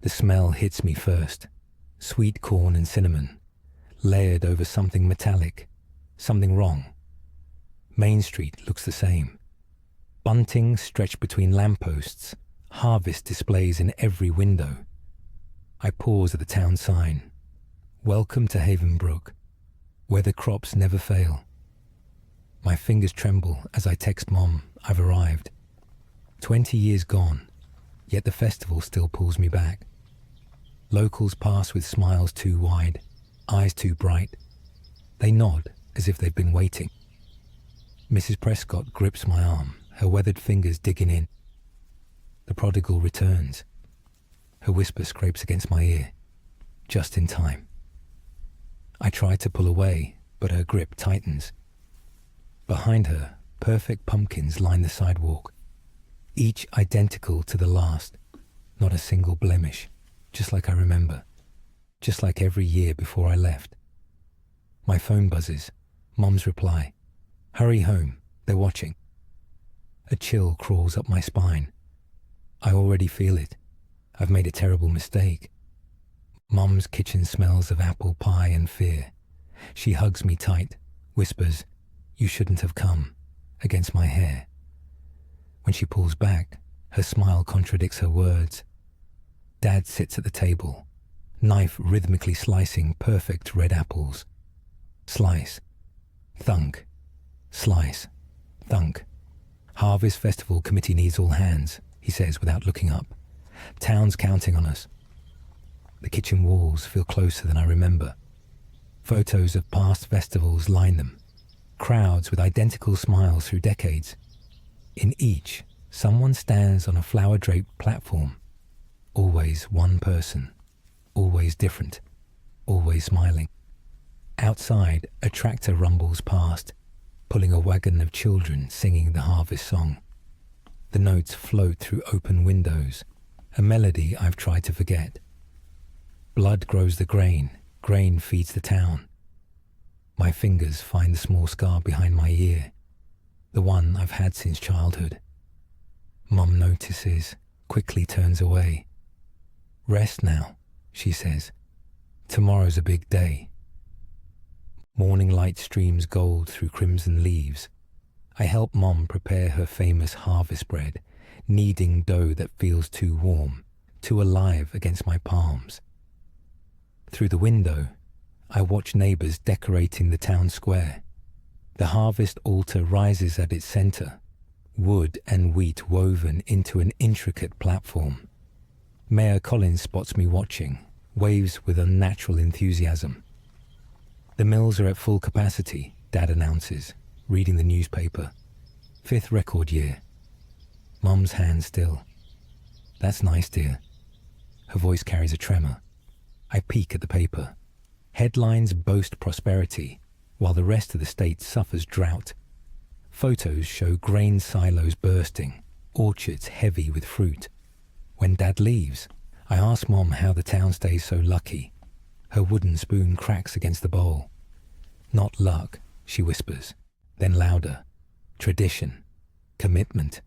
The smell hits me first. Sweet corn and cinnamon, layered over something metallic, something wrong. Main Street looks the same. Bunting stretched between lampposts, harvest displays in every window. I pause at the town sign. Welcome to Havenbrook, where the crops never fail. My fingers tremble as I text Mom I've arrived. 20 years gone, yet the festival still pulls me back. Locals pass with smiles too wide, eyes too bright. They nod as if they've been waiting. Mrs. Prescott grips my arm, her weathered fingers digging in. The prodigal returns. Her whisper scrapes against my ear, just in time. I try to pull away, but her grip tightens. Behind her, perfect pumpkins line the sidewalk, each identical to the last, not a single blemish, just like I remember, just like every year before I left. My phone buzzes. Mom's reply. Hurry home, they're watching. A chill crawls up my spine. I already feel it. I've made a terrible mistake. Mom's kitchen smells of apple pie and fear. She hugs me tight, whispers, "You shouldn't have come," against my hair. When she pulls back, her smile contradicts her words. Dad sits at the table, knife rhythmically slicing perfect red apples. Slice, thunk, slice, thunk. Harvest Festival Committee needs all hands, he says without looking up. Town's counting on us. The kitchen walls feel closer than I remember. Photos of past festivals line them. Crowds with identical smiles through decades. In each, someone stands on a flower-draped platform. Always one person. Always different. Always smiling. Outside, a tractor rumbles past, pulling a wagon of children singing the harvest song. The notes float through open windows, a melody I've tried to forget. Blood grows the grain, grain feeds the town. My fingers find the small scar behind my ear, the one I've had since childhood. Mum notices, quickly turns away. Rest now, she says. Tomorrow's a big day. Morning light streams gold through crimson leaves. I help Mom prepare her famous harvest bread, kneading dough that feels too warm, too alive against my palms. Through the window, I watch neighbors decorating the town square. The harvest altar rises at its center, wood and wheat woven into an intricate platform. Mayor Collins spots me watching, waves with unnatural enthusiasm. The mills are at full capacity, Dad announces, reading the newspaper. 5th record year. Mum's hand still. That's nice, dear. Her voice carries a tremor. I peek at the paper. Headlines boast prosperity, while the rest of the state suffers drought. Photos show grain silos bursting, orchards heavy with fruit. When Dad leaves, I ask Mom how the town stays so lucky. Her wooden spoon cracks against the bowl. Not luck, she whispers, then louder. Tradition. Commitment.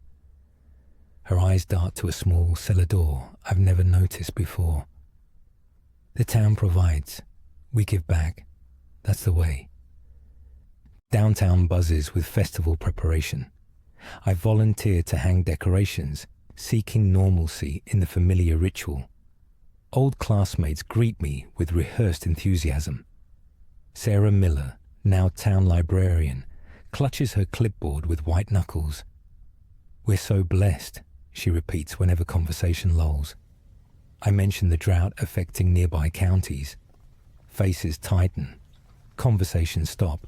Her eyes dart to a small cellar door I've never noticed before. The town provides. We give back. That's the way. Downtown buzzes with festival preparation. I volunteer to hang decorations, seeking normalcy in the familiar ritual. Old classmates greet me with rehearsed enthusiasm. Sarah Miller, now town librarian, clutches her clipboard with white knuckles. We're so blessed, she repeats whenever conversation lulls. I mention the drought affecting nearby counties. Faces tighten. Conversations stop.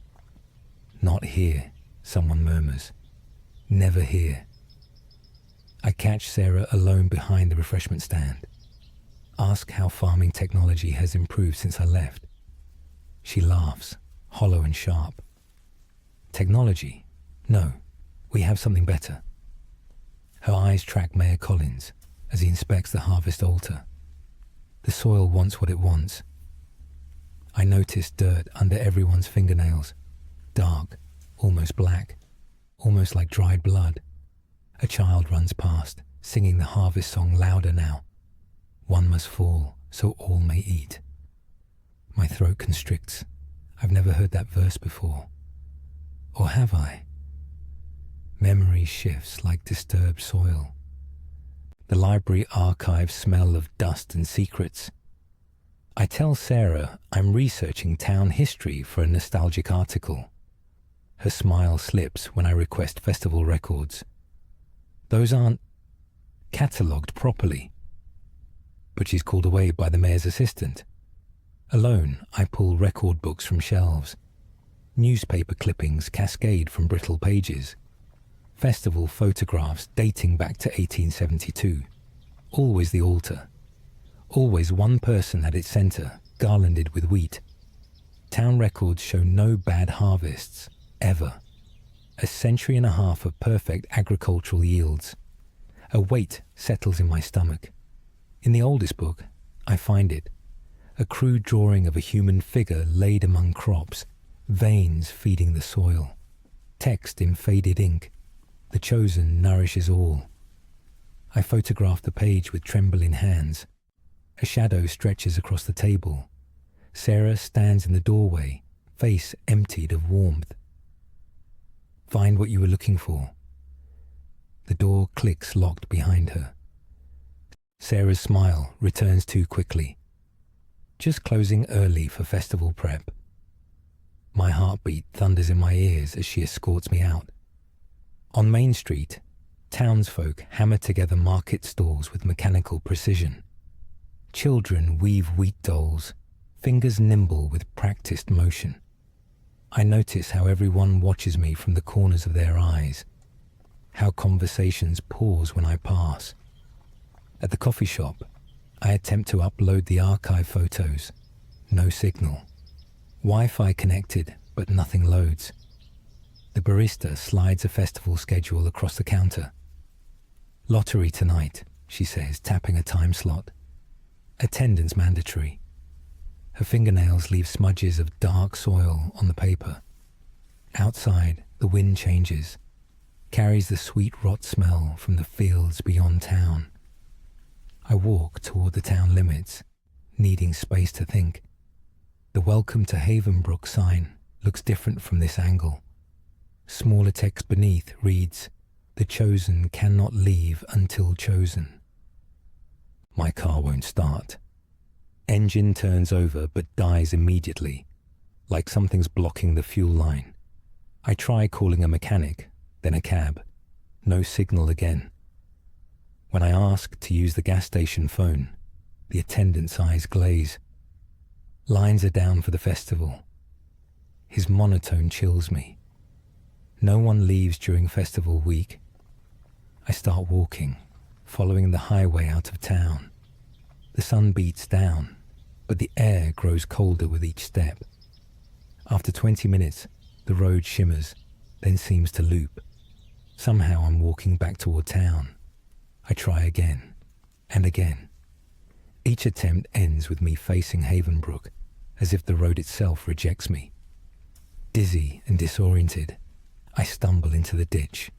Not here, someone murmurs. Never here. I catch Sarah alone behind the refreshment stand. Ask how farming technology has improved since I left. She laughs, hollow and sharp. Technology? No, we have something better. Her eyes track Mayor Collins as he inspects the harvest altar. The soil wants what it wants. I notice dirt under everyone's fingernails, dark, almost black, almost like dried blood. A child runs past, singing the harvest song louder now. One must fall, so all may eat. My throat constricts. I've never heard that verse before. Or have I? Memory shifts like disturbed soil. The library archives smell of dust and secrets. I tell Sarah I'm researching town history for a nostalgic article. Her smile slips when I request festival records. Those aren't catalogued properly. But she's called away by the mayor's assistant. Alone, I pull record books from shelves. Newspaper clippings cascade from brittle pages. Festival photographs dating back to 1872. Always the altar. Always one person at its centre, garlanded with wheat. Town records show no bad harvests, ever. A century and a half of perfect agricultural yields. A weight settles in my stomach. In the oldest book, I find it. A crude drawing of a human figure laid among crops, veins feeding the soil. Text in faded ink. The chosen nourishes all. I photograph the page with trembling hands. A shadow stretches across the table. Sarah stands in the doorway, face emptied of warmth. Find what you were looking for. The door clicks locked behind her. Sarah's smile returns too quickly. Just closing early for festival prep. My heartbeat thunders in my ears as she escorts me out. On Main Street, townsfolk hammer together market stalls with mechanical precision. Children weave wheat dolls, fingers nimble with practiced motion. I notice how everyone watches me from the corners of their eyes, how conversations pause when I pass. At the coffee shop, I attempt to upload the archive photos. No signal. Wi-Fi connected, but nothing loads. The barista slides a festival schedule across the counter. Lottery tonight, she says, tapping a time slot. Attendance mandatory. Her fingernails leave smudges of dark soil on the paper. Outside, the wind changes, carries the sweet rot smell from the fields beyond town. I walk toward the town limits, needing space to think. The Welcome to Havenbrook sign looks different from this angle. Smaller text beneath reads, "The chosen cannot leave until chosen." My car won't start. Engine turns over but dies immediately, like something's blocking the fuel line. I try calling a mechanic, then a cab. No signal again. When I ask to use the gas station phone, the attendant's eyes glaze. Lines are down for the festival. His monotone chills me. No one leaves during festival week. I start walking, following the highway out of town. The sun beats down, but the air grows colder with each step. After 20 minutes, the road shimmers, then seems to loop. Somehow I'm walking back toward town. I try again, and again. Each attempt ends with me facing Havenbrook, as if the road itself rejects me. Dizzy and disoriented, I stumble into the ditch,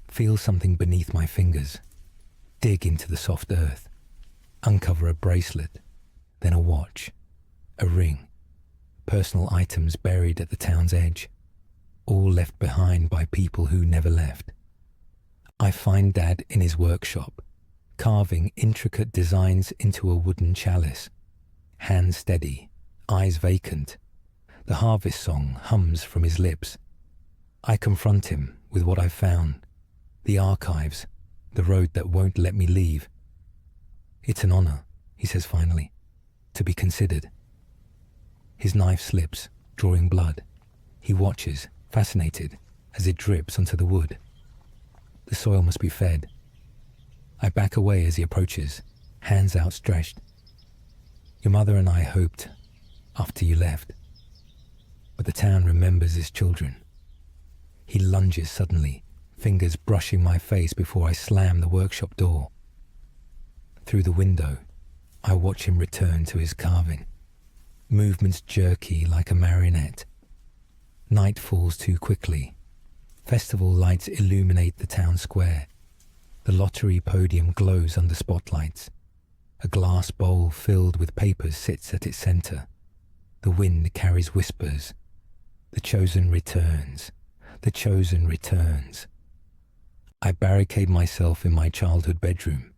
feel something beneath my fingers, dig into the soft earth, uncover a bracelet, then a watch, a ring, personal items buried at the town's edge, all left behind by people who never left. I find Dad in his workshop, carving intricate designs into a wooden chalice. Hands steady, eyes vacant. The harvest song hums from his lips. I confront him with what I've found. The archives, the road that won't let me leave. It's an honor, he says finally, to be considered. His knife slips, drawing blood. He watches, fascinated, as it drips onto the wood. The soil must be fed. I back away as he approaches, hands outstretched. Your mother and I hoped, after you left. But the town remembers his children. He lunges suddenly, fingers brushing my face before I slam the workshop door. Through the window, I watch him return to his carving. Movements jerky like a marionette. Night falls too quickly. Festival lights illuminate the town square. The lottery podium glows under spotlights. A glass bowl filled with papers sits at its center. The wind carries whispers. The chosen returns. The chosen returns. I barricade myself in my childhood bedroom,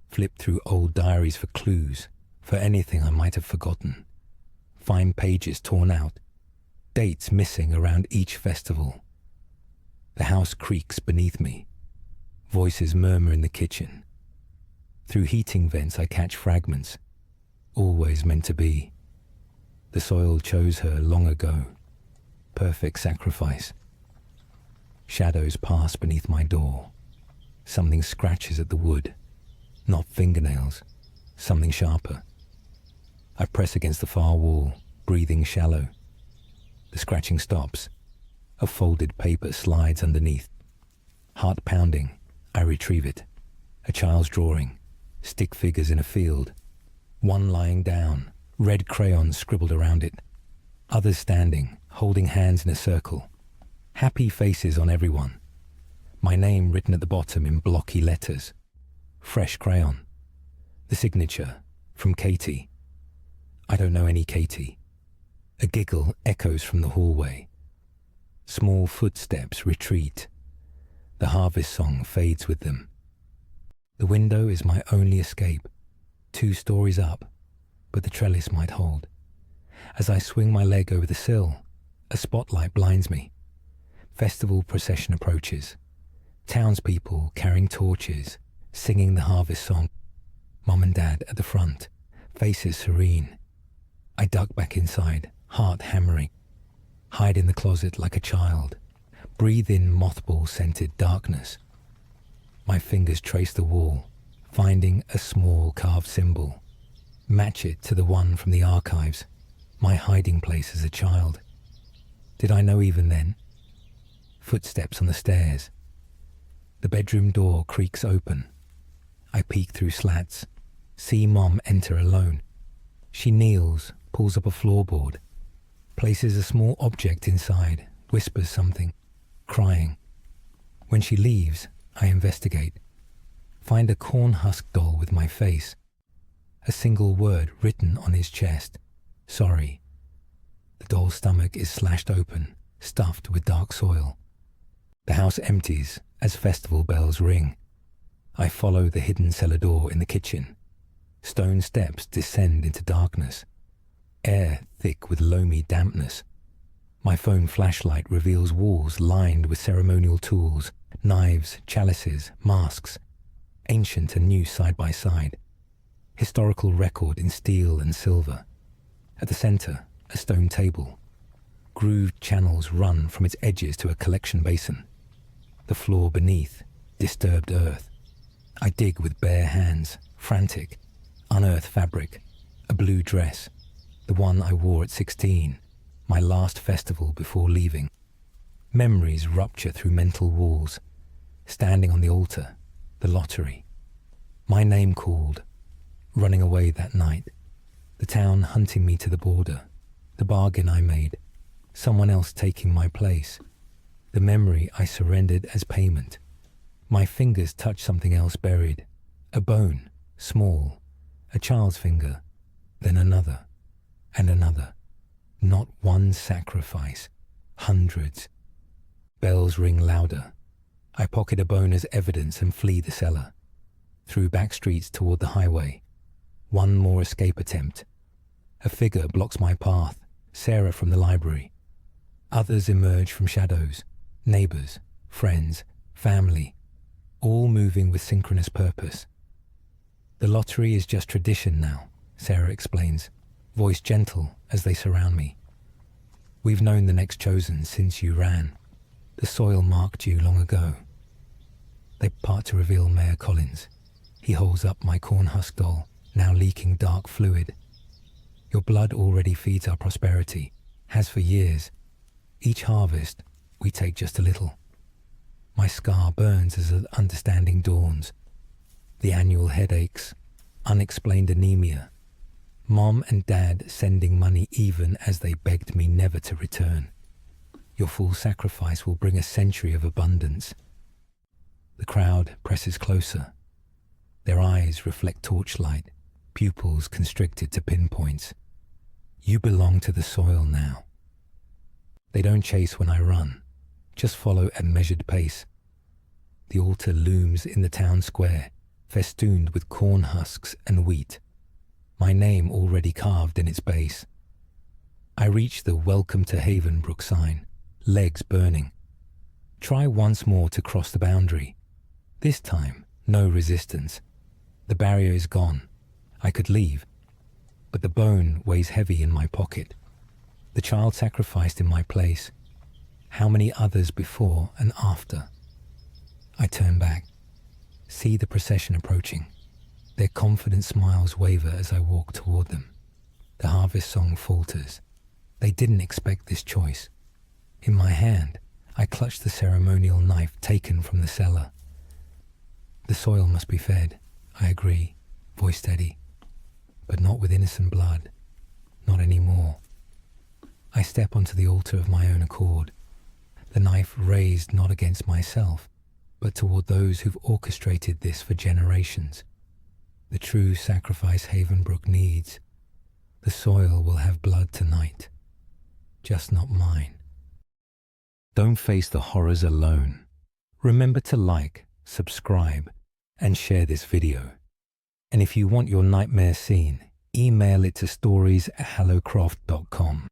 flip through old diaries for clues, for anything I might have forgotten, find pages torn out, dates missing around each festival. The house creaks beneath me. Voices murmur in the kitchen. Through heating vents I catch fragments, always meant to be. The soil chose her long ago. Perfect sacrifice. Shadows pass beneath my door. Something scratches at the wood. Not fingernails, something sharper. I press against the far wall, breathing shallow. The scratching stops. A folded paper slides underneath. Heart pounding, I retrieve it. A child's drawing. Stick figures in a field. One lying down, red crayons scribbled around it. Others standing, holding hands in a circle. Happy faces on everyone. My name written at the bottom in blocky letters. Fresh crayon. The signature, from Katie. I don't know any Katie. A giggle echoes from the hallway. Small footsteps retreat. The harvest song fades with them. The window is my only escape, 2 stories up, but the trellis might hold. As I swing my leg over the sill, a spotlight blinds me. Festival procession approaches. Townspeople carrying torches, singing the harvest song. Mum and Dad at the front, faces serene. I duck back inside, heart hammering. Hide in the closet like a child. Breathe in mothball-scented darkness. My fingers trace the wall, finding a small carved symbol. Match it to the one from the archives, my hiding place as a child. Did I know even then? Footsteps on the stairs. The bedroom door creaks open. I peek through slats, see Mom enter alone. She kneels, pulls up a floorboard, places a small object inside, whispers something, crying. When she leaves, I investigate. Find a corn husk doll with my face. A single word written on his chest. Sorry. The doll's stomach is slashed open, stuffed with dark soil. The house empties as festival bells ring. I follow the hidden cellar door in the kitchen. Stone steps descend into darkness. Air thick with loamy dampness. My phone flashlight reveals walls lined with ceremonial tools, knives, chalices, masks, ancient and new side by side. Historical record in steel and silver. At the center, a stone table. Grooved channels run from its edges to a collection basin. The floor beneath, disturbed earth. I dig with bare hands, frantic. Unearth fabric, a blue dress, the one I wore at 16, my last festival before leaving. Memories rupture through mental walls. Standing on the altar, the lottery. My name called, running away that night. The town hunting me to the border. The bargain I made. Someone else taking my place. The memory I surrendered as payment. My fingers touch something else buried. A bone, small. A child's finger. Then another. And another. Not one sacrifice. Hundreds. Bells ring louder. I pocket a bone as evidence and flee the cellar. Through back streets toward the highway. One more escape attempt. A figure blocks my path. Sarah from the library. Others emerge from shadows. Neighbors, friends, family. All moving with synchronous purpose. The lottery is just tradition now, Sarah explains, voice gentle as they surround me. We've known the next chosen since you ran. The soil marked you long ago. They part to reveal Mayor Collins. He holds up my corn husk doll, now leaking dark fluid. Your blood already feeds our prosperity, has for years. Each harvest, we take just a little. My scar burns as the understanding dawns. The annual headaches, unexplained anemia. Mom and Dad sending money even as they begged me never to return. Your full sacrifice will bring a century of abundance. The crowd presses closer. Their eyes reflect torchlight, pupils constricted to pinpoints. You belong to the soil now. They don't chase when I run, just follow at measured pace. The altar looms in the town square, festooned with corn husks and wheat, my name already carved in its base. I reach the Welcome to Havenbrook sign, legs burning. Try once more to cross the boundary. This time, no resistance. The barrier is gone. I could leave, but the bone weighs heavy in my pocket. The child sacrificed in my place. How many others before and after? I turn back, see the procession approaching. Their confident smiles waver as I walk toward them. The harvest song falters. They didn't expect this choice. In my hand, I clutch the ceremonial knife taken from the cellar. The soil must be fed, I agree, voice steady, but not with innocent blood, not anymore. I step onto the altar of my own accord, the knife raised not against myself, but toward those who've orchestrated this for generations. The true sacrifice Havenbrook needs. The soil will have blood tonight, just not mine. Don't face the horrors alone. Remember to like, subscribe, and share this video. And if you want your nightmare seen, email it to stories@hallowcroft.com.